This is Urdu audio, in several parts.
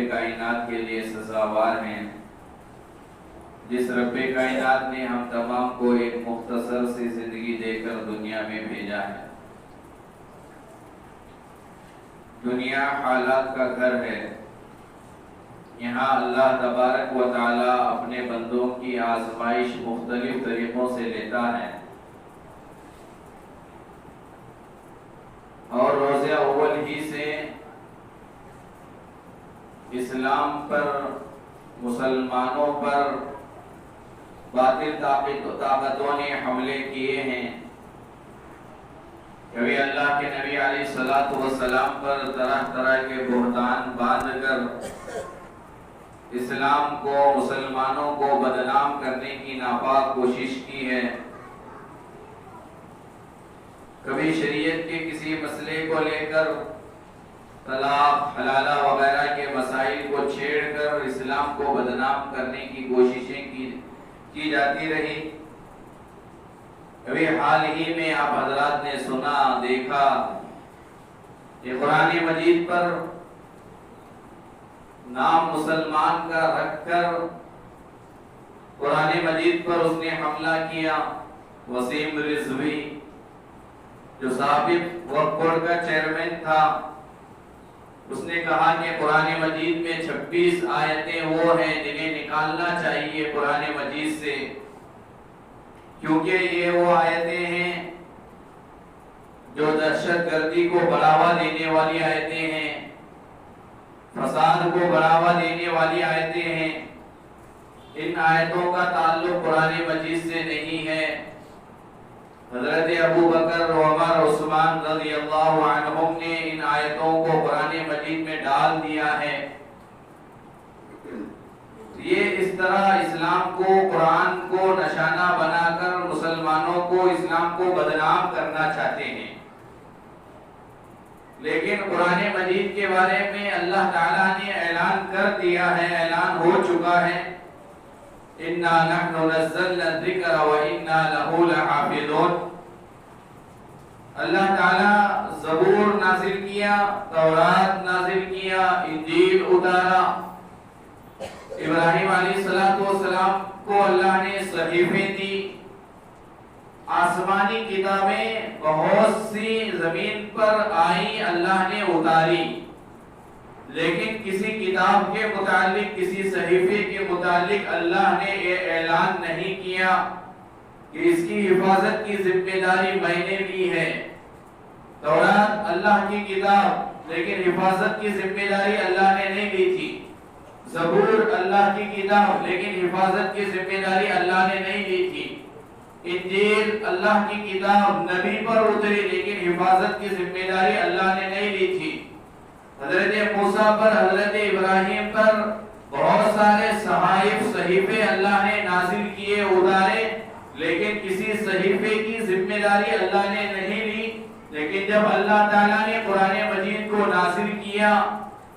کائنات کے لیے سزاوار ہیں، جس رب کائنات نے ہم تمام کو ایک مختصر سی زندگی دے کر دنیا میں بھیجا ہے۔ دنیا حالات کا گھر ہے، یہاں اللہ تبارک و تعالی اپنے بندوں کی آزمائش مختلف طریقوں سے لیتا ہے، اور روز اول ہی سے اسلام پر، مسلمانوں پر باطل طاقتوں نے حملے کیے ہیں۔ کبھی اللہ کے نبی علیہ السلام پر طرح طرح کے بہتان باندھ کر اسلام کو، مسلمانوں کو بدنام کرنے کی ناپاک کوشش کی ہے۔ کبھی شریعت کے کسی مسئلے کو لے کر طلاق، حلالہ وغیرہ کے مسائل کو چھیڑ کر اسلام کو بدنام کرنے کی کوششیں کی جاتی رہی۔ ابھی حال ہی میں آپ حضرات نے سنا، دیکھا کہ قرآن مجید پر نام مسلمان کا رکھ کر قرآن مجید پر اس نے حملہ کیا۔ وسیم رضوی جو سابق وقف بورڈ کا چیئرمین تھا، اس نے کہا کہ قرآن مجید میں 26 آیتیں وہ ہیں جنہیں نکالنا چاہیے قرآن مجید سے، کیونکہ یہ وہ آیتیں ہیں جو دہشت گردی کو بڑھاوا دینے والی آیتیں ہیں، فساد کو بڑھاوا دینے والی آیتیں ہیں۔ ان آیتوں کا تعلق قرآن مجید سے نہیں ہے۔ حضرت ابو بکر، عمر، عثمان رضی اللہ عنہم نے ان آیتوں کو قرآن مجید میں ڈال دیا ہے۔ یہ اس طرح اسلام کو، قرآن کو نشانہ بنا کر مسلمانوں کو، اسلام کو بدنام کرنا چاہتے ہیں۔ لیکن قرآن مجید کے بارے میں اللہ تعالیٰ نے اعلان کر دیا ہے، اعلان ہو چکا ہے، اِنَّا نَحْنُ نَزَّلْنَا الذِّكْرَ وَإِنَّا لَهُ لَحَافِظُونَ۔ اللہ تعالیٰ زبور نازل کیا، تورات نازل کیا، انجیل اتارا۔ ابراہیم علیہ السلام کو اللہ نے صحیفے دی، آسمانی کتابیں بہت سی زمین پر آئیں، اللہ نے اتاری، لیکن کسی کتاب کے متعلق، کسی صحیفے کے متعلق اللہ نے یہ اعلان نہیں کیا کہ اس کی حفاظت کی ذمہ داری میں نے لی ہے۔ تورات اللہ کی کتاب، لیکن حفاظت کی ذمہ داری اللہ نے نہیں لی تھی۔ زبور اللہ کی کتاب، لیکن حفاظت کی ذمہ داری اللہ نے نہیں لی تھی۔ انجیل اللہ کی کتاب نبی پر اتری، لیکن حفاظت کی ذمہ داری اللہ نے نہیں لی تھی۔ حضرت موسیٰ پر، حضرت ابراہیم پر بہت سارے صحائف، صحیفے اللہ نے نازل کیے، اتارے، لیکن کسی صحیفے کی ذمہ داری اللہ نے نہیں لی۔ لیکن جب اللہ تعالیٰ نے قرآن مجید کو نازل کیا،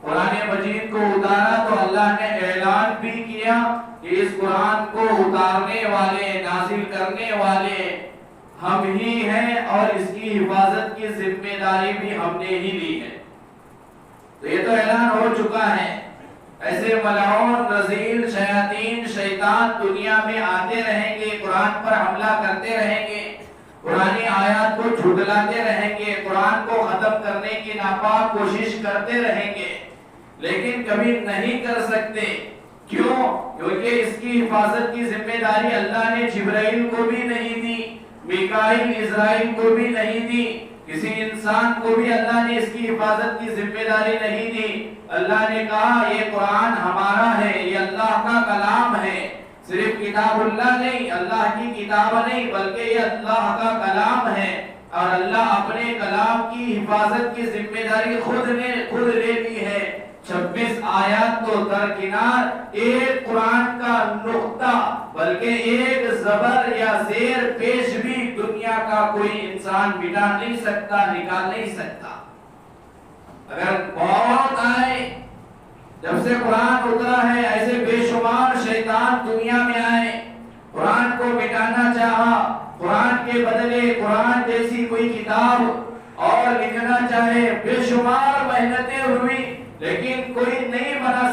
قرآن مجید کو اتارا، تو اللہ نے اعلان بھی کیا کہ اس قرآن کو اتارنے والے، نازل کرنے والے ہم ہی ہیں، اور اس کی حفاظت کی ذمہ داری بھی ہم نے ہی لی ہے۔ تو یہ تو اعلان ہو چکا ہے۔ ایسے ملعون، رذیل، شیاطین، شیطان دنیا میں آتے رہیں گے، قرآن پر حملہ کرتے رہیں گے، قرآن آیات کو جھٹلاتے رہیں گے، قرآن کو ختم کرنے کی ناپاک کوشش کرتے رہیں گے، لیکن کبھی نہیں کر سکتے۔ کیوں؟ کیونکہ اس کی حفاظت کی ذمہ داری اللہ نے جبرائیل کو بھی نہیں دی، میکائیل، اسرائیل کو بھی نہیں دی، کسی انسان کو بھی اللہ نے اس کی حفاظت کی ذمہ داری نہیں دی۔ اللہ نے کہا یہ قرآن ہمارا ہے، یہ اللہ کا کلام ہے، صرف کتاب اللہ نہیں، اللہ کی کتاب نہیں، بلکہ یہ اللہ کا کلام ہے، اور اللہ اپنے کلام کی حفاظت کی ذمہ داری خود لے لی ہے۔ 26 آیات تو درکنار، ایک قرآن کا نقطہ، بلکہ ایک زبر یا زیر پیش بھی دنیا کا کوئی انسان مٹا نہیں سکتا، نکال نہیں سکتا۔ اگر بہت آئے، جب سے قرآن اترا ہے، ایسے بے شمار شیطان دنیا میں آئے، قرآن کو مٹانا چاہا، قرآن کے بدلے قرآن جیسی کوئی کتاب اور لکھنا چاہے، بے شمار محنتیں ہوئی، لیکن کوئی نہیں بنا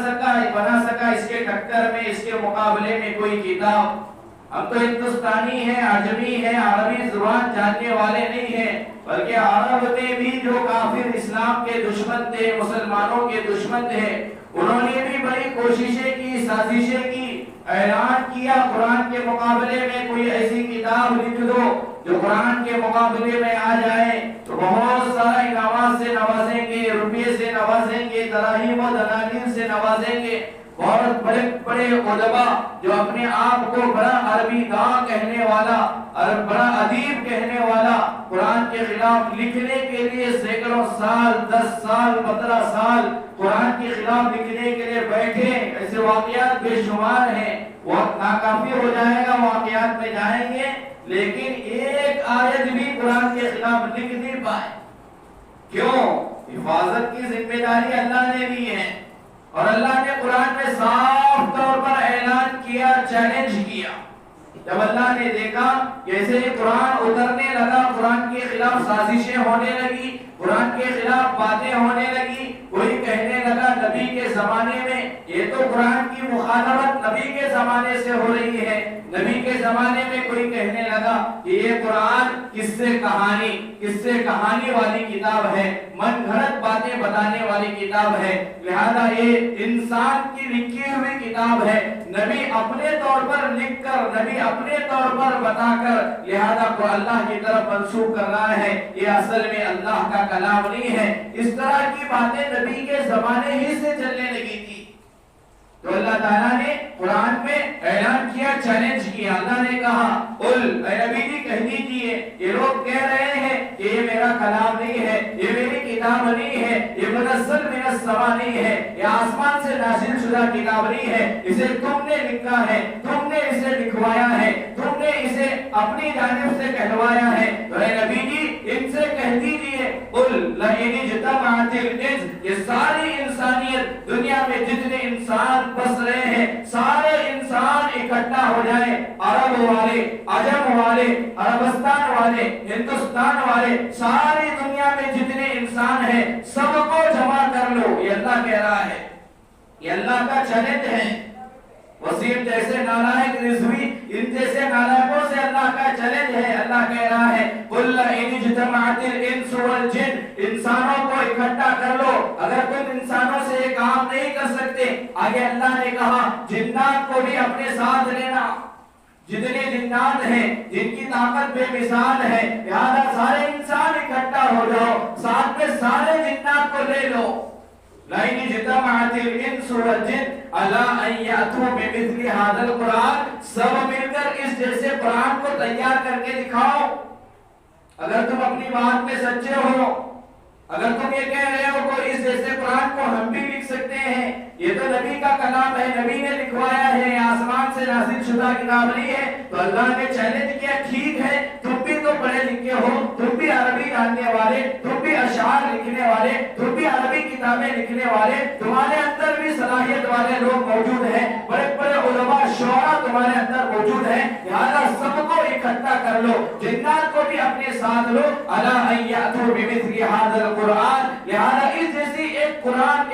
کے ٹکر میں، اس کے مقابلے میں کوئی کتاب. ہم تو ہندوستانی ہیں، عجمی ہیں، عربی زبان جاننے والے نہیں ہیں، بلکہ عرب میں بھی جو کافر اسلام کے دشمن تھے، مسلمانوں کے دشمن تھے، انہوں نے بھی بڑی کوششیں کی، سازشیں کی، اعلان کیا قرآن کے مقابلے میں کوئی ایسی کتاب لکھ دو جو قرآن کے مقابلے میں آ جائے. تو بہت سارا انعامات سے نوازیں گے، روپے سے نوازیں گے، دراہیم و دنانیر سے نوازیں گے. بہت بڑے بڑے علماء جو اپنے آپ کو بڑا عربی داں کہنے والا اور بڑا ادیب کہنے والا، قرآن کے خلاف لکھنے کے لیے سینکڑوں سال، 10 سال، 15 سال قرآن کے خلاف لکھنے کے لیے بیٹھے. ایسے واقعات بے شمار ہیں. وقت ناکافی ہو جائے گا، واقعات میں جائیں گے، لیکن ایک آیت بھی قرآن کے خلاف لکھ نہیں پائے. کیوں؟ حفاظت کی ذمہ داری اللہ نے دی ہے، اور اللہ نے قرآن میں صاف طور پر اعلان کیا، چیلنج کیا. جب اللہ نے دیکھا کیسے قرآن اترنے لگا، قرآن کے خلاف سازشیں ہونے لگی، قرآن کے خلاف باتیں ہونے لگی، کوئی کہنے لگا نبی کے زمانے میں یہ تو قرآن کی مخالفت نبی کے زمانے سے ہو رہی ہے. نبی کے زمانے میں کوئی کہنے لگا کہ یہ قرآن قصے کہانی والی کتاب ہے، من گھڑت باتیں بتانے والی کتاب ہے، لہذا یہ انسان کی لکھی ہوئی کتاب ہے. نبی اپنے طور پر لکھ کر، نبی اپنے طور پر بتا کر، لہذا کو اللہ کی طرف منسوب کر رہا ہے، یہ اصل میں اللہ کا کلام نہیں ہے. اس طرح کی باتیں نبی کے زمانے ہی سے چلنے لگی تھی. تو اللہ تعالیٰ نے قرآن میں اعلان کیا، چیلنج کیا. اللہ نے کہا قل، اے نبی جی کہہ دیجئے، یہ لوگ کہہ رہے ہیں کہ یہ میرا کلام نہیں ہے، یہ میری کتاب نہیں ہے، یہ منزل من السماء نہیں ہے، یہ آسمان سے نازل شدہ کتاب نہیں ہے، اسے تم نے لکھا ہے، تم نے اسے لکھوایا ہے، تم نے اسے اپنی جانب سے کہلوایا ہے. تو اے نبی جی ان سے کہہ دیجئے قل لئن اجتمعت الانس، یہ ساری انسانیت، دنیا میں جتنے انسان بس رہے ہیں، سارے انسان اکٹھا ہو جائے، عرب والے، عجم والے، عربستان والے، ہندوستان والے، ساری دنیا میں جتنے انسان ہیں سب کو جمع کر لو. یہ اللہ کہہ رہا ہے، یہ اللہ کا چیلنج ہے. وسیم جیسے نالائق رضوی، ان جیسے نالائقوں سے اللہ کا چیلنج ہے. اللہ کہہ رہا ہے قل ان اجتمعت الانس والجن، انسانوں کو اکٹھا کر لو. اگر تم انسانوں سے یہ کام نہیں کر سکتے، آگے اللہ نے کہا جنات کو بھی اپنے ساتھ لینا. جتنے جنات ہیں جن کی طاقت بے مثال ہے، لہذا سارے انسان اکٹھا ہو جاؤ، ساتھ میں سارے جنات کو لے لو. لئن اجتمعت الانس والجن علی ان یاتوا بمثل هذا القرآن، سب مل کر اس جیسے قرآن کو تیار کر کے دکھاؤ. اگر تم اپنی بات میں سچے ہو، اگر تم یہ کہہ رہے ہو کہ اس جیسے قرآن کو ہم بھی لکھ سکتے ہیں، یہ تو نبی کا کلام ہے، نبی نے لکھوایا ہے، یہ آسمان سے نازل شدہ کتاب نہیں ہے، تو اللہ نے چیلنج کیا ٹھیک ہے، تم بھی تو پڑھے لکھے ہو، تم بھی عربی جاننے والے، تم بھی اشعار لکھنے والے، تم بھی عربی کتابیں لکھنے والے، تمہارے اندر بھی صلاحیت والے لوگ موجود ہیں، بڑے بڑے علماء شعراء تمہارے اندر موجود ہیں، لہذا سب کو اکٹھا کر لو، جنات کو بھی اپنے ساتھ لو. الا ان یاتوا بمثل هذا القرآن، لہذا اس جیسی ایک قرآن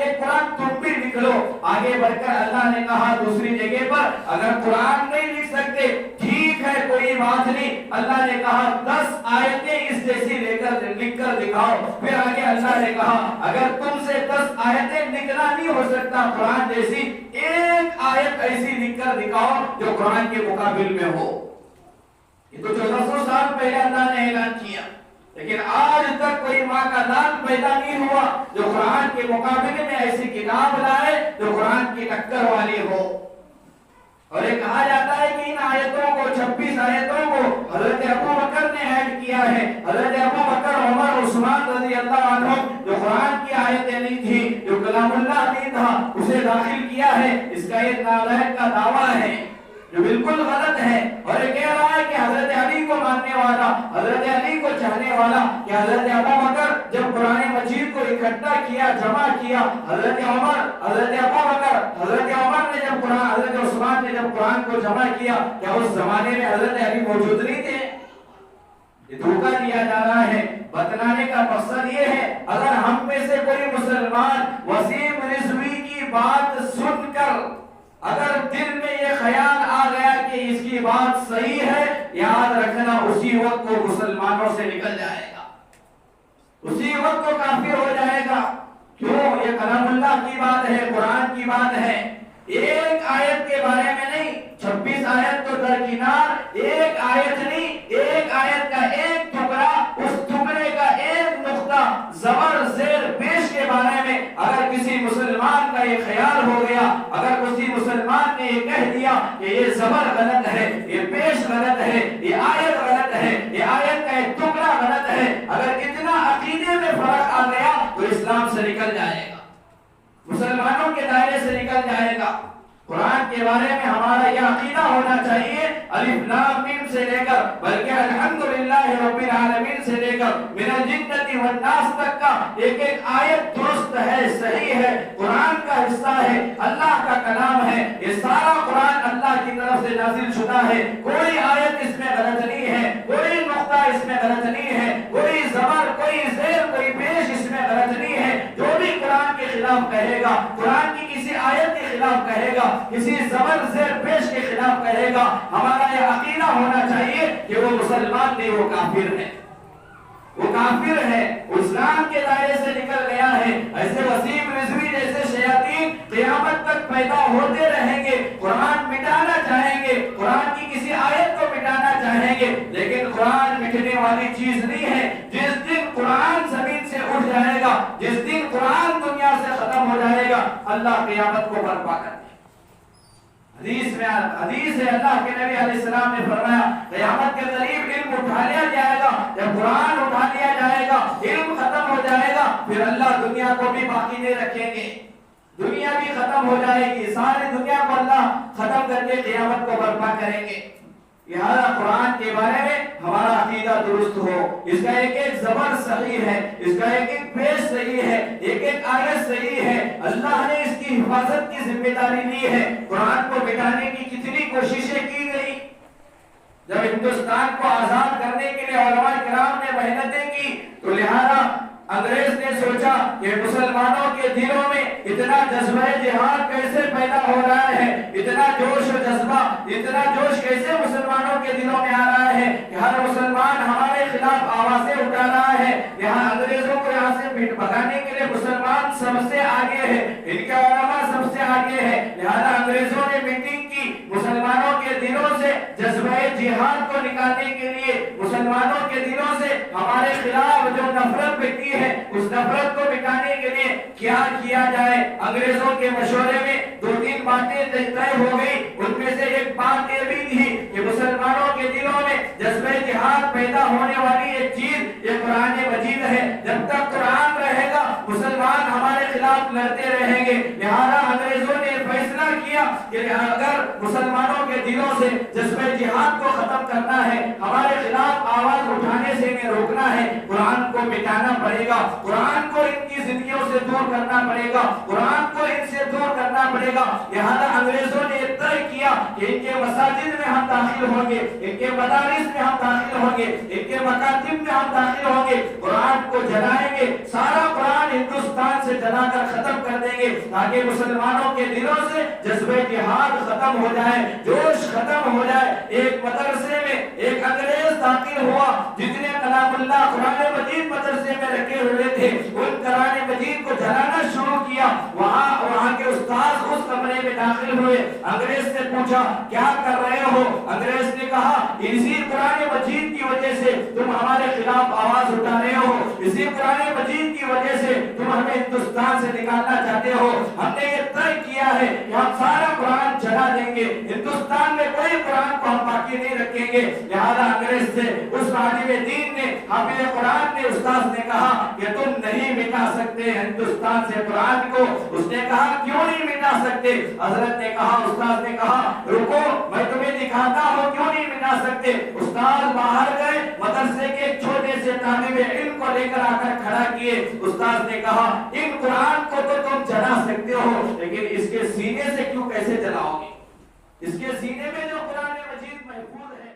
تم بھی لکھ لو. آگے بڑھ کر اللہ نے کہا دوسری جگہ پر اگر قرآن نہیں لکھ سکتے ٹھیک ہے، کوئی بات نہیں. اللہ نے کہا 10 آیتیں اس جیسی لکھ کر دکھاؤ. پھر آگے اللہ نے کہا اگر تم سے 10 آیتیں لکھنا نہیں ہو سکتا قرآن جیسی، ایک آیت ایسی لکھ کر دکھاؤ جو قرآن کے مقابل میں ہو. یہ تو 1400 سال پہلے اللہ نے اعلان کیا، لیکن آج تک کوئی ماں کا لال پیدا نہیں ہوا جو قرآن کے مقابلے میں ایسی کتاب لائے جو قرآن کی ٹکر والی ہو. اور یہ کہا جاتا ہے کہ ان آیتوں کو 26 آیتوں کو حضرت ابو بکر نے ایڈ کیا ہے. حضرت ابو بکر، عمر، عثمان رضی اللہ عنہ، جو قرآن کی آیتیں نہیں تھی، جو کلام اللہ نہیں تھا، اسے داخل کیا ہے. اس کا ایک نالائق کا دعویٰ ہے جو بالکل غلط ہے. اور یہ کہہ رہا ہے کہ حضرت علی کو ماننے والا، حضرت علی کو چاہنے والا، کہ حضرت ابو بکر جب قرآن مجید کو اکٹھا کیا، جمع کیا، حضرت عمر، حضرت ابو بکر، حضرت عمر نے جب قرآن، حضرت عثمان نے جب قرآن کو جمع کیا، کیا اس زمانے میں حضرت علی موجود نہیں تھے؟ یہ دھوکہ دیا جا رہا ہے. بتلانے کا مقصد یہ ہے اگر ہم میں سے کوئی مسلمان وسیم رضوی کی بات سن کر اگر دل میں یہ خیال آ گیا کہ اس کی بات صحیح ہے، یاد رکھنا اسی وقت کو مسلمانوں سے نکل جائے گا، اسی وقت کو کافر ہو جائے گا۔ کیوں؟ یہ کلام اللہ کی بات ہے، قرآن کی بات ہے، ایک آیت کے بارے میں نہیں، 26 آیت تو درکنار، ایک آیت نہیں، ایک آیت کا ایک ٹکڑا، اس ٹکڑے کا ایک نقطہ زبر زیر پیش کے بارے میں اگر کسی مسلمان کا یہ خیال ہو گیا، اگر کسی مسلمان نے یہ کہہ دیا کہ یہ زبر غلط ہے، یہ پیش غلط ہے، یہ آیت غلط ہے، یہ آیت کا ایک ٹکڑا غلط ہے، اگر اتنا عقیدے میں فرق آ گیا تو اسلام سے نکل جائے گا، مسلمانوں کے دائرے سے نکل جائے گا۔ قرآن کے بارے میں ہمارا یہ عقیدہ ہونا چاہیے، الف لام میم سے لے کر بلکہ الحمدللہ رب العالمین سے لے کر من الجنۃ والناس تک کا ایک ایک آیت درست ہے، صحیح ہے، قرآن کا حصہ ہے، اللہ کا کلام ہے، یہ سارا قرآن اللہ کی طرف سے نازل شدہ ہے، کوئی آیت اس میں غلط نہیں ہے، کوئی نقطہ اس میں غلط نہیں ہے، کوئی زبر، کوئی زیر، کوئی پیش اس میں غلط نہیں ہے۔ جو بھی قرآن کے خلاف کہے گا، قرآن کی کسی آیت کے خلاف کہے گا، کسی زبر زیر پیش کے خلاف کہے گا، ہمارا یہ عقیدہ ہونا چاہیے کہ وہ مسلمان نہیں، وہ کافر ہے، وہ کافر ہے، اسلام کے دائرے سے نکل گیا ہے۔ ایسے وسیم رضوی جیسے شیاطین قیامت تک پیدا ہوتے رہیں گے، قرآن مٹانا چاہیں گے، قرآن کی کسی آیت کو مٹانا چاہیں گے، لیکن قرآن مٹنے والی چیز نہیں ہے۔ جس دن قرآن زمین سے اٹھ جائے گا، جس دن قرآن دنیا سے ختم ہو جائے گا، اللہ قیامت کو برپا کر دے۔ حدیث ہے، اللہ کے نبی علیہ السلام نے فرمایا قیامت کے قریب علم اٹھا لیا جائے گا، جب قرآن اٹھا لیا جائے گا، علم ختم ہو جائے گا، پھر اللہ دنیا کو بھی باقی نہیں رکھیں گے، دنیا بھی ختم ہو جائے گی، ساری دنیا کو اللہ ختم کر کے قیامت کو برپا کریں گے۔ لہذا قرآن کے بارے میں ہمارا عقیدہ درست ہو، اس کا ایک ایک زبر صحیح ہے، اس کا ایک ایک پیش صحیح ہے، ایک ایک آیت صحیح ہے، اللہ نے اس کی حفاظت کی ذمہ داری لی ہے۔ قرآن کو مٹانے کی کتنی کوششیں کی گئی، جب ہندوستان کو آزاد کرنے کے لیے علماء کرام نے محنتیں کی تو لہذا انگریز نے سوچا کہ مسلمانوں کے دلوں میں اتنا جذبہ جہاد کیسے پیدا ہو رہا ہے، اتنا جوش و جذبہ، اتنا جوش کیسے مسلمانوں کے دلوں میں آ رہا ہے کہ ہر مسلمان ہمارے خلاف آوازیں اٹھا رہا ہے۔ یہاں انگریزوں کو یہاں سے بھگانے کے لیے مسلمان سب سے آگے ہے، ان کے علماء سب سے آگے ہے، لہذا انگریزوں نے میٹنگ کی، مسلمانوں کے دلوں سے جذبہ جہاد کو نکالنے کے لیے، مسلمانوں کے دلوں سے ہمارے خلاف جو نفرت بکی ہے اس نفرت کو مٹانے کے لیے کیا کیا جائے۔ انگریزوں کے مشورے میں 2-3 باتیں طے ہو گئی، ان میں سے ایک بات یہ بھی تھی کہ مسلمانوں کے دلوں میں جذبہ جہاد پیدا ہونے والی ایک چیز یہ قرآن مجید ہے، جب تک قرآن رہے گا مسلمان ہمارے خلاف لڑتے رہیں گے۔ لہذا انگریزوں نے فیصلہ کیا کہ اگر مسلمانوں کے دلوں سے جذبہ جہاد کو ختم کرنا ہے، ہمارے خلاف آواز اٹھانے سے انہیں روکنا ہے، قرآن کو مٹانا پڑے گا، قرآن کو ان کی زندگیوں سے دور کرنا پڑے گا، قرآن کو ان سے دور کرنا پڑے گا۔ لہذا انگریزوں نے طے کیا کہ ان کے مساجد میں ہم داخل ہوں گے، ان کے مدارس میں ہم داخل ہوں گے، ان کے مکاتب میں ہم داخل ہوں گے، قرآن کو جلائیں گے، سارا قرآن ہندوستان سے جلا کر ختم کر دیں گے تاکہ مسلمانوں کے دلوں سے جذبہ جہاد ختم ہو جائے، جوش ختم ہو جائے۔ ایک مدرسے میں ایک انگریز داخل ہوا، جتنے کلام اللہ قرآن مجید مدرسے میں رکھے ہوئے تھے ان قرآن مجید کو جلانا شروع کیا۔ وہاں کے استاد اس کمرے میں داخل ہوئے، انگریز سے پوچھا کیا کر رہے ہو؟ انگریز نے کہا اسی قرآن مجید کی وجہ سے تم ہمارے خلاف آواز اٹھا رہے ہو، اسی قرآن مجید کی وجہ سے تم ہمیں ہندوستان سے نکالنا چاہتے ہو، ہم نے یہ طے کیا ہے کہ ہم سارا قرآن جلا دیں گے، ہندوستان میں کوئی قرآن کو ہم باقی نہیں رکھیں گے۔ لہذا انگریز سے اس عالم دین نے، حافظ قرآن نے، استاد نے کہا کہ تم نہیں مٹا سکتے ہندوستان سے قرآن کو۔ اس نے کہا کیوں نہیں مٹا سکتے؟ حضرت نے کہا، استاد نے کہا رکو میں تمہیں دکھاتا ہوں کیوں نہیں مٹا سکتے۔ استاد باہر گئے، مدرسے کے ایک چھوٹے سے طالب علم کو لے کر آ کر کھڑا کیے۔ استاد نے کہا ان قرآن کو تو تم جلا سکتے ہو لیکن اس کے سینے سے کیوں کیسے جلاؤ گے؟ اس کے سینے میں جو قرآن مجید محفوظ ہے